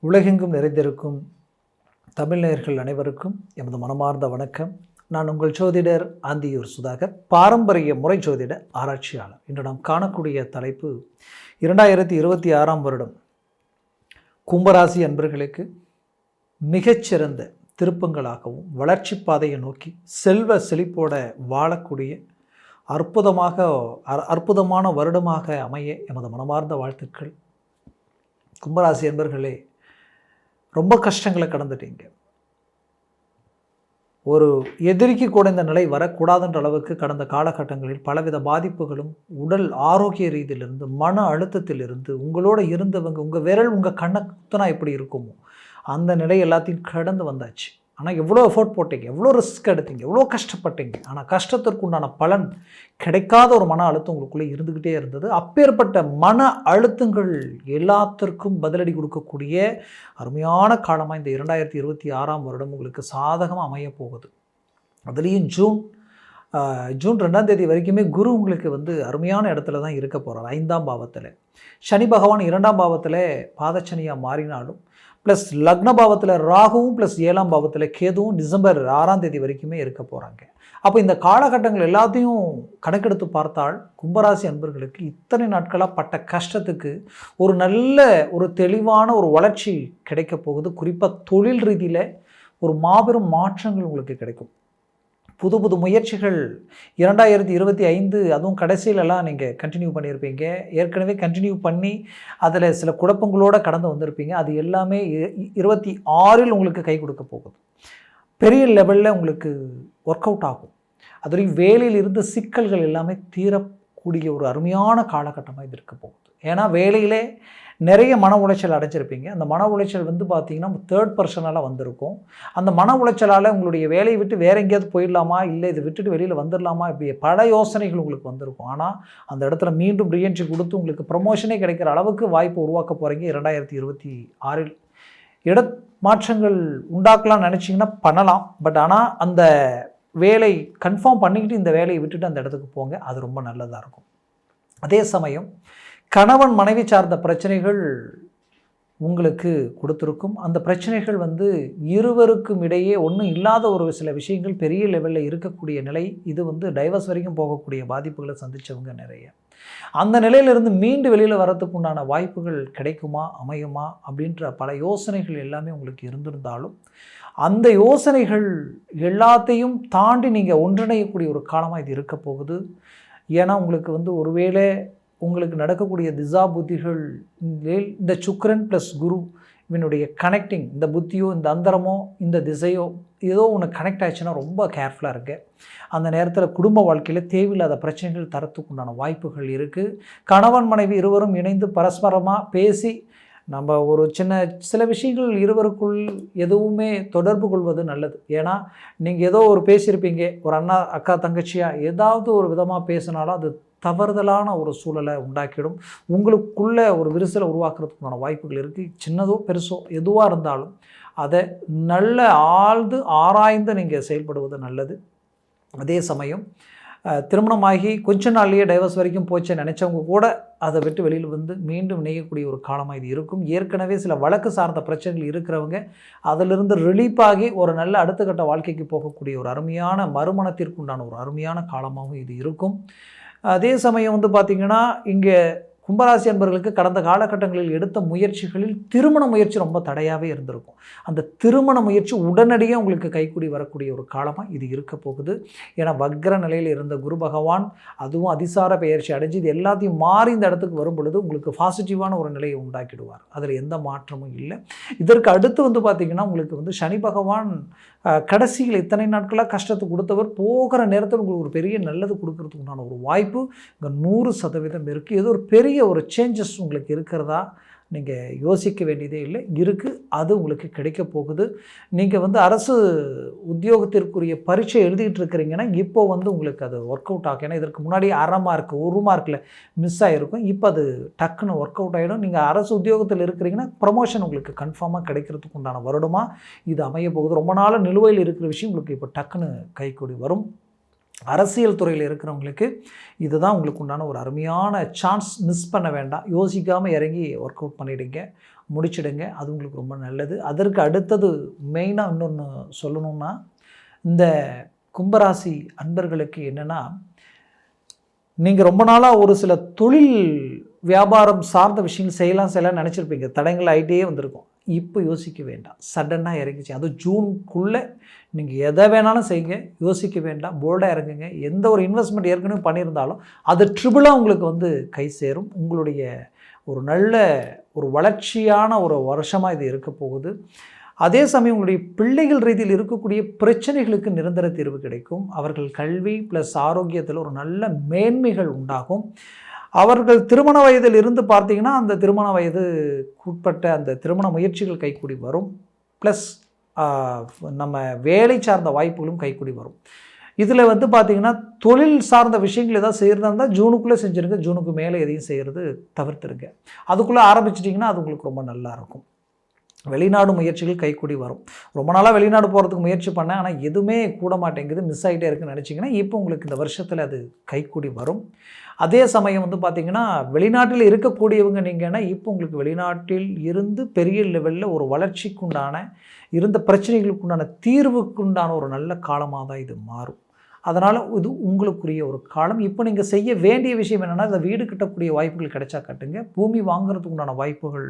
உலகெங்கும் நிறைந்திருக்கும் தமிழ் நேயர்கள் அனைவருக்கும் எமது மனமார்ந்த வணக்கம். நான் உங்கள் ஜோதிடர் ஆந்தியூர் சுதாகர், பாரம்பரிய முறை ஜோதிட ஆராய்ச்சியாளர். இன்று நாம் காணக்கூடிய தலைப்பு 2026 வருடம் கும்பராசி அன்பர்களுக்கு மிகச்சிறந்த திருப்பங்களாகவும் வளர்ச்சி பாதையை நோக்கி செல்வ செழிப்போட வாழக்கூடிய அற்புதமான வருடமாக அமைய எமது மனமார்ந்த வாழ்த்துக்கள். கும்பராசி அன்பர்களே, ரொம்ப கஷ்டங்களை கடந்துட்டீங்க. ஒரு எதிரிக்கு கூட இந்த நிலை வரக்கூடாதுன்ற அளவுக்கு கடந்த காலகட்டங்களில் பலவித பாதிப்புகளும் உடல் ஆரோக்கிய ரீதியிலிருந்து மன அழுத்தத்திலிருந்து உங்களோட இருந்தவங்க உங்கள் விரல் உங்கள் கண்ணை குத்தனா எப்படி இருக்குமோ அந்த நிலை எல்லாத்தையும் கடந்து வந்தாச்சு. ஆனால் எவ்வளோ எஃபோர்ட் போட்டீங்க, எவ்வளோ ரிஸ்க் எடுத்தீங்க, எவ்வளோ கஷ்டப்பட்டீங்க. ஆனால் கஷ்டத்திற்கு உண்டான பலன் கிடைக்காத ஒரு மன அழுத்தம் உங்களுக்குள்ளே இருந்துக்கிட்டே இருந்தது. அப்பேற்பட்ட மன அழுத்தங்கள் எல்லாத்திற்கும் பதிலடி கொடுக்கக்கூடிய அருமையான காலமாக இந்த 2026 வருடம் உங்களுக்கு சாதகமாக அமைய போகுது. அதுலேயும் ஜூன் 2ஆம் தேதி வரைக்குமே குரு உங்களுக்கு அருமையான இடத்துல தான் இருக்க போகிறார். 5ஆம் பாவத்தில் சனி பகவான் 2ஆம் பாவத்தில் பாதச்சனியாக மாறினாலும் ப்ளஸ் லக்ன பாவத்தில் ராகுவும் ப்ளஸ் 7ஆம் பாவத்தில் கேதுவும் டிசம்பர் 6ஆம் தேதி வரைக்குமே இருக்க போகிறாங்க. அப்போ இந்த காலகட்டங்கள் எல்லாத்தையும் கணக்கெடுத்து பார்த்தால் கும்பராசி அன்பர்களுக்கு இத்தனை நாட்களாக பட்ட கஷ்டத்துக்கு ஒரு தெளிவான ஒரு வளர்ச்சி கிடைக்க போகுது. குறிப்பாக தொழில் ரீதியில் ஒரு மாபெரும் மாற்றங்கள் உங்களுக்கு கிடைக்கும். புது புது முயற்சிகள் 2025 அதுவும் கடைசியிலலாம் நீங்கள் கண்டினியூ பண்ணியிருப்பீங்க. ஏற்கனவே கண்டினியூ பண்ணி அதில் சில குழப்பங்களோடு கடந்து வந்திருப்பீங்க. அது எல்லாமே 26 உங்களுக்கு கை கொடுக்க போகுது. பெரிய லெவலில் உங்களுக்கு ஒர்க் அவுட் ஆகும். அதுலேயும் வேலையில் இருந்த சிக்கல்கள் எல்லாமே தீரக்கூடிய ஒரு அருமையான காலகட்டமாக இது இருக்க போகுது. ஏன்னா வேலையிலே நிறைய மன உளைச்சல் அடைஞ்சிருப்பீங்க. அந்த மன உளைச்சல் பார்த்தீங்கன்னா 3rd பர்சனால வந்திருக்கும். அந்த மன உளைச்சலால் உங்களுடைய வேலையை விட்டு வேற எங்கேயாவது போயிடலாமா, இல்லை இதை விட்டுட்டு வெளியில் வந்துடலாமா, இப்படி பல யோசனைகள் உங்களுக்கு வந்திருக்கும். ஆனால் அந்த இடத்துல மீண்டும் ரீஎன்ட்ரி கொடுத்து உங்களுக்கு ப்ரமோஷனே கிடைக்கிற அளவுக்கு வாய்ப்பு உருவாக்க போகிறீங்க. 2026 இடமாற்றங்கள் உண்டாக்கலாம்னு நினச்சிங்கன்னா பண்ணலாம். பட் ஆனால் அந்த வேலை கன்ஃபார்ம் பண்ணிக்கிட்டு இந்த வேலையை விட்டுட்டு அந்த இடத்துக்கு போங்க, அது ரொம்ப நல்லதாக இருக்கும். அதே சமயம் கணவன் மனைவி சார்ந்த பிரச்சனைகள் உங்களுக்கு கொடுத்துருக்கும். அந்த பிரச்சனைகள் இருவருக்கும் இடையே ஒன்றும் இல்லாத ஒரு சில விஷயங்கள் பெரிய லெவலில் இருக்கக்கூடிய நிலை. இது டைவர்ஸ் வரைக்கும் போகக்கூடிய பாதிப்புகளை சந்தித்தவங்க நிறைய. அந்த நிலையிலிருந்து மீண்டு வெளியில் வரத்துக்கு உண்டான வாய்ப்புகள் கிடைக்குமா, அமையுமா அப்படின்ற பல யோசனைகள் எல்லாமே உங்களுக்கு இருந்திருந்தாலும் அந்த யோசனைகள் எல்லாத்தையும் தாண்டி நீங்கள் ஒன்றிணையக்கூடிய ஒரு காலமாக இது இருக்க போகுது. ஏன்னா உங்களுக்கு ஒருவேளை உங்களுக்கு நடக்கக்கூடிய திசா புத்திகள் இந்த சுக்கிரன் ப்ளஸ் குரு இவனுடைய கனெக்டிங், இந்த புத்தியோ இந்த அந்தரமோ இந்த திசையோ ஏதோ ஒன்று கனெக்ட் ஆயிடுச்சுன்னா ரொம்ப கேர்ஃபுல்லாக இருக்கு. அந்த நேரத்தில் குடும்ப வாழ்க்கையில் தேவையில்லாத பிரச்சனைகள் தரத்துக்கு உண்டான வாய்ப்புகள் இருக்குது. கணவன் மனைவி இருவரும் இணைந்து பரஸ்பரமாக பேசி நம்ம ஒரு சில விஷயங்கள் இருவருக்குள் எதுவுமே தொடர்பு கொள்வது நல்லது. ஏன்னா நீங்கள் ஏதோ ஒரு பேசியிருப்பீங்க, ஒரு அண்ணா அக்கா தங்கச்சியாக ஏதாவது ஒரு விதமாக பேசினாலும் அது தவறுதலான ஒரு சூழலை உண்டாக்கிடும். உங்களுக்குள்ளே ஒரு விரிசலை உருவாக்குறதுக்கான வாய்ப்புகள் இருக்குது. சின்னதோ பெருசோ எதுவாக இருந்தாலும் அதை ஆராய்ந்து நீங்கள் செயல்படுவது நல்லது. அதே சமயம் திருமணமாகி கொஞ்ச நாள்லேயே டைவர்ஸ் வரைக்கும் போச்சு நினச்சவங்க கூட அதை விட்டு வெளியில் மீண்டும் இணையக்கூடிய ஒரு காலமாக இது இருக்கும். ஏற்கனவே சில வழக்கு சார்ந்த பிரச்சனைகள் இருக்கிறவங்க அதிலிருந்து ரிலீஃப் ஆகி ஒரு நல்ல அடுத்த கட்ட வாழ்க்கைக்கு போகக்கூடிய ஒரு அருமையான மறுமணத்திற்கு உண்டான ஒரு அருமையான காலமாகவும் இது இருக்கும். அதே சமயம் பார்த்திங்கன்னா இங்கே கும்பராசி அன்பர்களுக்கு கடந்த காலகட்டங்களில் எடுத்த முயற்சிகளில் திருமண முயற்சி ரொம்ப தடையாகவே இருந்திருக்கும். அந்த திருமண முயற்சி உடனடியாக உங்களுக்கு கைக்கூடி வரக்கூடிய ஒரு காலமாக இது இருக்க போகுது. ஏன்னா வக்ர நிலையில் இருந்த குரு பகவான் அதுவும் அதிசார பெயர்ச்சி அடைஞ்சு இது எல்லாத்தையும் மாறி இந்த இடத்துக்கு வரும் பொழுது உங்களுக்கு பாசிட்டிவான ஒரு நிலையை உண்டாக்கிடுவார். அதில் எந்த மாற்றமும் இல்லை. இதற்கு அடுத்து பார்த்திங்கன்னா உங்களுக்கு சனி பகவான் கடைசியில் இத்தனை நாட்களாக கஷ்டத்தை கொடுத்தவர் போகிற நேரத்தில் உங்களுக்கு ஒரு பெரிய நல்லது கொடுக்கறதுக்கு உண்டான ஒரு வாய்ப்பு இங்கே 100% இருக்குது. ஏதோ ஒரு பெரிய ஒரு சேஞ்சஸ் உங்களுக்கு இருக்கிறதா நீங்கள் யோசிக்க வேண்டியதே இல்லை, இருக்குது. அது உங்களுக்கு கிடைக்க போகுது. நீங்கள் அரசு உத்தியோகத்திற்குரிய பரீட்சை எழுதிட்டு இருக்கிறீங்கன்னா இப்போ உங்களுக்கு அது ஒர்க் அவுட் ஆகும். ஏன்னா இதற்கு முன்னாடி 1/2 மார்க் 1 மார்க்கில் மிஸ் ஆகிருக்கும். இப்போ அது டக்குன்னு ஒர்க் அவுட் ஆகிடும். நீங்கள் அரசு உத்தியோகத்தில் இருக்கிறீங்கன்னா ப்ரமோஷன் உங்களுக்கு கன்ஃபார்மாக கிடைக்கிறதுக்கு உண்டான வருடமாக இது அமைய போகுது. ரொம்ப நாள் நிலுவையில் இருக்கிற விஷயம் உங்களுக்கு இப்போ டக்குன்னு கைக்கூடி வரும். அரசியல் துறையில் இருக்கிறவங்களுக்கு இதுதான் உங்களுக்கு உண்டான ஒரு அருமையான சான்ஸ். மிஸ் பண்ண வேண்டாம். யோசிக்காமல் இறங்கி ஒர்க் அவுட் பண்ணிவிடுங்க, முடிச்சிடுங்க. அது உங்களுக்கு ரொம்ப நல்லது. அதற்கு அடுத்தது மெயினாக இன்னொன்று சொல்லணுன்னா, இந்த கும்பராசி அன்பர்களுக்கு என்னென்னா, நீங்கள் ரொம்ப நாளாக ஒரு சில தொழில் வியாபாரம் சார்ந்த விஷயங்கள் செய்யலாம் நினச்சிருப்பீங்க. தடங்கள் ஆகிட்டே வந்திருக்கும். இப்போ யோசிக்க வேண்டாம். சடனாக இறங்கிச்சு. அதுவும் ஜூனுக்குள்ளே நீங்கள் எதை வேணாலும் செய்யுங்க. யோசிக்க வேண்டாம். போல்டாக இறங்குங்க. எந்த ஒரு இன்வெஸ்ட்மெண்ட் ஏற்கனவே பண்ணியிருந்தாலும் அது ட்ரிபிளாக உங்களுக்கு வந்து கை சேரும். உங்களுடைய ஒரு நல்ல ஒரு வளர்ச்சியான ஒரு வருஷமாக இது இருக்க போகுது. அதே சமயம் உங்களுடைய பிள்ளைகள் ரீதியில் இருக்கக்கூடிய பிரச்சனைகளுக்கு நிரந்தர தீர்வு கிடைக்கும். அவர்கள் கல்வி ப்ளஸ் ஆரோக்கியத்தில் ஒரு நல்ல மேன்மைகள் உண்டாகும். அவர்கள் திருமண வயதில் இருந்து பார்த்தீங்கன்னா அந்த திருமண வயதுக்குட்பட்ட அந்த திருமண முயற்சிகள் கைக்கூடி வரும். ப்ளஸ் நம்ம வேலை சார்ந்த வாய்ப்புகளும் கைக்கூடி வரும். இதில் வந்து பார்த்திங்கன்னா தொழில் சார்ந்த விஷயங்கள் ஏதாவது செய்கிறதா இருந்தால் ஜூனுக்குள்ளே செஞ்சுருங்க. ஜூனுக்கு மேலே எதையும் செய்கிறது தவிர்த்துருங்க. அதுக்குள்ளே ஆரம்பிச்சிட்டிங்கன்னா அது உங்களுக்கு ரொம்ப நல்லாயிருக்கும். வெளிநாடு முயற்சிகள் கைக்கூடி வரும். ரொம்ப நாளாக வெளிநாடு போகிறதுக்கு முயற்சி பண்ணேன், ஆனால் எதுவுமே கூட மாட்டேங்குது, மிஸ் ஆகிட்டே இருக்குன்னு நினச்சிங்கன்னா இப்போ உங்களுக்கு இந்த வருஷத்தில் அது கைக்கூடி வரும். அதே சமயம் வந்து பார்த்திங்கன்னா வெளிநாட்டில் இருக்கக்கூடியவங்க நீங்கன்னா இப்போ உங்களுக்கு வெளிநாட்டில் இருந்து பெரிய லெவலில் ஒரு வளர்ச்சிக்குண்டான இருந்த பிரச்சனைகளுக்குண்டான தீர்வுக்குண்டான ஒரு நல்ல காலமாக தான் இது மாறும். அதனால் இது உங்களுக்குரிய ஒரு காலம். இப்போ நீங்கள் செய்ய வேண்டிய விஷயம் என்னென்னா, இந்த வீடு கட்டக்கூடிய வாய்ப்புகள் கிடைச்சா கட்டுங்க. பூமி வாங்குறதுக்கு உண்டான வாய்ப்புகள்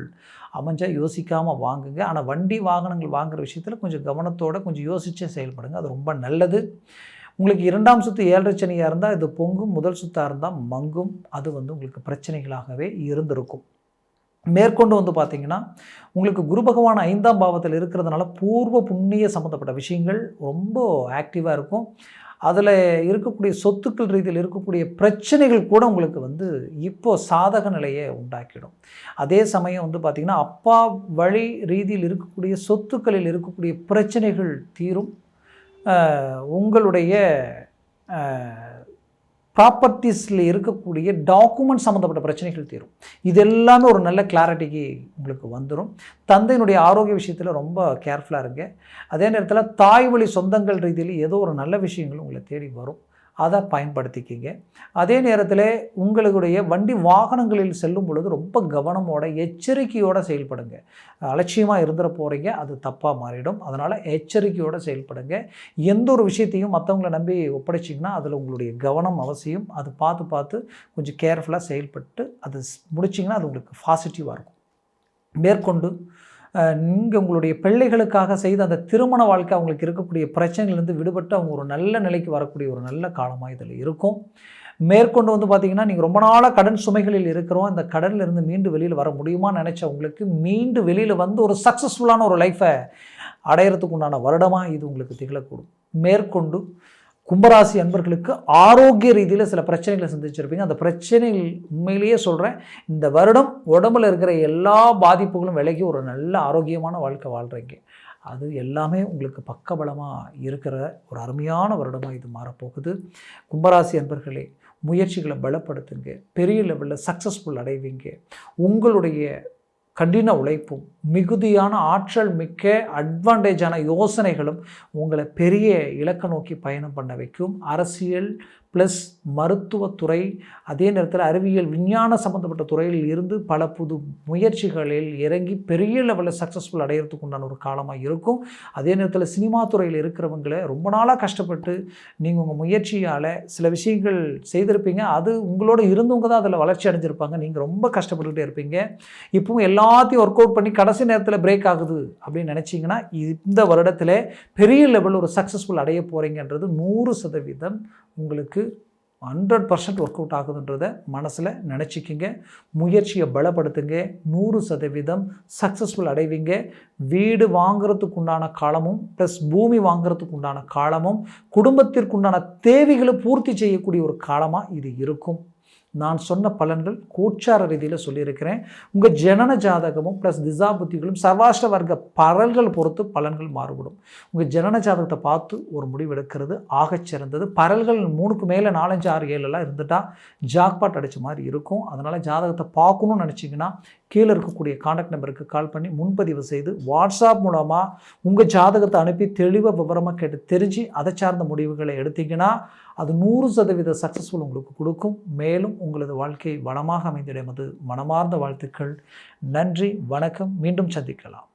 அமைஞ்சால் யோசிக்காமல் வாங்குங்க. ஆனால் வண்டி வாகனங்கள் வாங்குகிற விஷயத்தில் கொஞ்சம் கவனத்தோடு கொஞ்சம் யோசிச்சே செயல்படுங்க. அது ரொம்ப நல்லது. உங்களுக்கு 2ஆம் சுற்று 7.5 சனியாக இருந்தால் இது பொங்கும், முதல் சுத்தாக இருந்தால் மங்கும். அது வந்து உங்களுக்கு பிரச்சனைகளாகவே இருந்திருக்கும். மேற்கொண்டு வந்து பார்த்திங்கன்னா உங்களுக்கு குரு பகவான் 5ஆம் பாவத்தில் இருக்கிறதுனால பூர்வ புண்ணிய சம்மந்தப்பட்ட விஷயங்கள் ரொம்ப ஆக்டிவாக இருக்கும். அதில் இருக்கக்கூடிய சொத்துக்கள் ரீதியில் இருக்கக்கூடிய பிரச்சனைகள் கூட உங்களுக்கு வந்து இப்போது சாதக நிலையை உண்டாக்கிடும். அதே சமயம் வந்து பார்த்திங்கன்னா அப்பா வழி ரீதியில் இருக்கக்கூடிய சொத்துக்களில் இருக்கக்கூடிய பிரச்சனைகள் தீரும். உங்களுடைய ப்ராப்பர்ட்டிஸில் இருக்கக்கூடிய டாக்குமெண்ட் சம்மந்தப்பட்ட பிரச்சனைகள் தீரும். இது எல்லாமே ஒரு நல்ல கிளாரிட்டிக்கு உங்களுக்கு வந்துடும். தந்தையினுடைய ஆரோக்கிய விஷயத்தில் ரொம்ப கேர்ஃபுல்லாக இருங்க. அதே நேரத்தில் தாய் வழி சொந்தங்கள் ரீதியில் ஏதோ ஒரு நல்ல விஷயங்கள் உங்களை தேடி வரும். அதை பயன்படுத்திக்கிங்க. அதே நேரத்தில் உங்களுடைய வண்டி வாகனங்களில் செல்லும் பொழுது ரொம்ப கவனமோட எச்சரிக்கையோடு செயல்படுங்க. அலட்சியமாக இருந்துட போகிறீங்க, அது தப்பாக மாறிடும். அதனால் எச்சரிக்கையோடு செயல்படுங்க. எந்த ஒரு விஷயத்தையும் மற்றவங்களை நம்பி ஒப்படைச்சிங்கன்னா அதில் உங்களுடைய கவனம் அவசியம். அது பார்த்து கொஞ்சம் கேர்ஃபுல்லாக செயல்பட்டு அது முடிச்சிங்கன்னா அது உங்களுக்கு பாசிட்டிவாக இருக்கும். மேற்கொண்டு நீங்கள் உங்களுடைய பிள்ளைகளுக்காக செய்த அந்த திருமண வாழ்க்கை அவங்களுக்கு இருக்கக்கூடிய பிரச்சனைகள்லேருந்து விடுபட்டு அவங்க ஒரு நல்ல நிலைக்கு வரக்கூடிய ஒரு நல்ல காலமாக இதில் இருக்கும். மேற்கொண்டு வந்து பார்த்திங்கன்னா நீங்கள் ரொம்ப நாளாக கடன் சுமைகளில் இருக்கிறோம், இந்த கடனிலிருந்து மீண்டு வெளியில் வர முடியுமான்னு நினச்சவங்களுக்கு மீண்டு வெளியில் வந்து ஒரு சக்ஸஸ்ஃபுல்லான ஒரு லைஃப்பை அடையிறதுக்கு உண்டான வருடமாக இது உங்களுக்கு திகழக்கூடும். மேற்கொண்டு கும்பராசி அன்பர்களுக்கு ஆரோக்கிய ரீதியில் சில பிரச்சனைகளை சந்திச்சிருப்பீங்க. அந்த பிரச்சனைகள் உண்மையிலேயே சொல்கிறேன், இந்த வருடம் உடம்புல இருக்கிற எல்லா பாதிப்புகளும் விலகி ஒரு நல்ல ஆரோக்கியமான வாழ்க்கை வாழ்கிறீங்க. அது எல்லாமே உங்களுக்கு பக்கபலமாக இருக்கிற ஒரு அருமையான வருடமாக இது மாறப்போகுது. கும்பராசி அன்பர்களே, முயற்சிகளை பலப்படுத்துங்க. பெரிய லெவலில் சக்ஸஸ்ஃபுல் அடைவீங்க. உங்களுடைய கடின உழைப்பும் மிகுதியான ஆற்றல் மிக்க அட்வான்டேஜான யோசனைகளும் உங்களை பெரிய இலக்கை நோக்கி பயணம் பண்ண வைக்கும். அரசியல் ப்ளஸ் மருத்துவத்துறை, அதே நேரத்தில் அறிவியல் விஞ்ஞான சம்மந்தப்பட்ட துறையில் இருந்து பல புது முயற்சிகளில் இறங்கி பெரிய லெவலில் சக்ஸஸ்ஃபுல் அடையிறதுக்கு உண்டான ஒரு காலமாக இருக்கும். அதே நேரத்தில் சினிமா துறையில் இருக்கிறவங்களை ரொம்ப நாளாக கஷ்டப்பட்டு நீங்கள் உங்கள் முயற்சியால் சில விஷயங்கள் செய்திருப்பீங்க. அது உங்களோட இருந்தவங்க தான் அதில் வளர்ச்சி அடைஞ்சிருப்பாங்க. நீங்கள் ரொம்ப கஷ்டப்பட்டுக்கிட்டே இருப்பீங்க. இப்போவும் எல்லாத்தையும் ஒர்க் அவுட் பண்ணி கடைசி நேரத்தில் பிரேக் ஆகுது அப்படின்னு நினச்சிங்கன்னா இந்த வருடத்தில் பெரிய லெவலில் ஒரு சக்ஸஸ்ஃபுல் அடைய போகிறீங்கன்றது 100% உங்களுக்கு 100% ஒர்க் அவுட் ஆகுதுன்றதை மனசில் நினச்சிக்கிங்க. முயற்சியை பலப்படுத்துங்க. 100% சக்ஸஸ்ஃபுல் அடைவீங்க. வீடு வாங்குறதுக்கு உண்டான காலமும் ப்ளஸ் பூமி வாங்குறதுக்கு உண்டான காலமும் குடும்பத்திற்குண்டான தேவைகளை பூர்த்தி செய்யக்கூடிய ஒரு காலமாக இது இருக்கும். நான் சொன்ன பலன்கள் கோச்சார ரீதியில் சொல்லியிருக்கிறேன். உங்கள் ஜனன ஜாதகமும் ப்ளஸ் திசா புத்திகளும் சர்வாஷ்ட வர்க்க பரல்கள் பொறுத்து பலன்கள் மாறுபடும். உங்கள் ஜனன ஜாதகத்தை பார்த்து ஒரு முடிவு எடுக்கிறது ஆகச்சிறந்தது. பரல்கள் 3க்கு மேலே 4, 5, 6, 7 இருந்துட்டால் ஜாக்பாட் அடித்த மாதிரி இருக்கும். அதனால் ஜாதகத்தை பார்க்கணும்னு நினச்சிங்கன்னா கீழே இருக்கக்கூடிய காண்டாக்ட் நம்பருக்கு கால் பண்ணி முன்பதிவு செய்து வாட்ஸ்அப் மூலமாக உங்கள் ஜாதகத்தை அனுப்பி தெளிவாக விவரமாக கேட்டு தெரிஞ்சு அதை சார்ந்த முடிவுகளை எடுத்தீங்கன்னா அது 100% சக்ஸஸ்ஃபுல் உங்களுக்கு கொடுக்கும். மேலும் உங்களது வாழ்க்கை வளமாக அமைந்திடும். அது மனமார்ந்த வாழ்த்துக்கள். நன்றி, வணக்கம். மீண்டும் சந்திக்கலாம்.